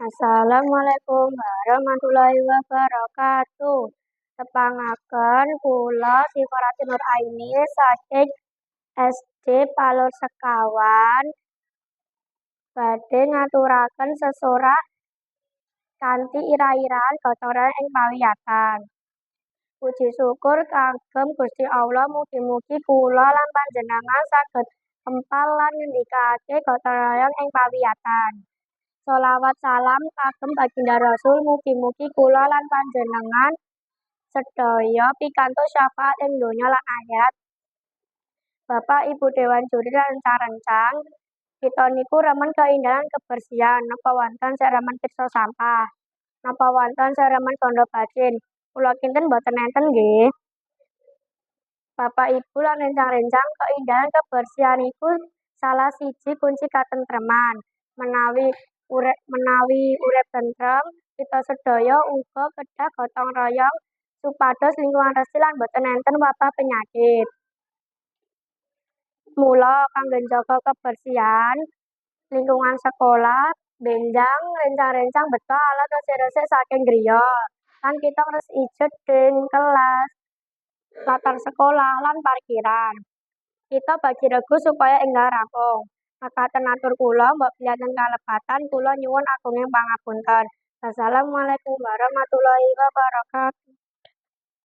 Assalamualaikum warahmatullahi wabarakatuh. Tepangaken kula Syifa Nuraini saking SD Palur Sekawan badhe ngaturaken sesorak kanthi irah-irahan gotong royong ing pawiyatan. Puji syukur kagem Gusti Allah mugi-mugi kula lan panjenengan saged empal lan ngendikake gotong royong ing pawiyatan. Sholawat salam kagem baginda Rasul mugi-mugi kula lan panjenengan sedaya pikantuk syafaat ing donya lan akhirat. Bapak Ibu Dewan Juri lan rencang-rencang, kita niku remen keindahan kebersihan, napa wonten sing remen pirsa sampah, napa wonten sing remen bondo bacin. Kula kinten mboten enten nggih. Bapak Ibu lan rencang-rencang, keindahan kebersihan iku salah siji kunci katentreman. Menawi urip tentrem, kita sedaya uga kedah gotong royong supados lingkungan resik lan boten enten wabah penyakit. Mula kangge njaga kebersihan lingkungan sekolah, benjang rencang-rencang beto alat resik-resik saking griya. Lan kita ngresiki jeding, kelas, latar sekolah lan parkiran. Kita bagi regu supaya enggal rampung. Mekaten atur kula, mbok bilih kalepatan kula nyuwun agunging pangapunten. Wassalamualaikum warahmatullahi wabarakatuh.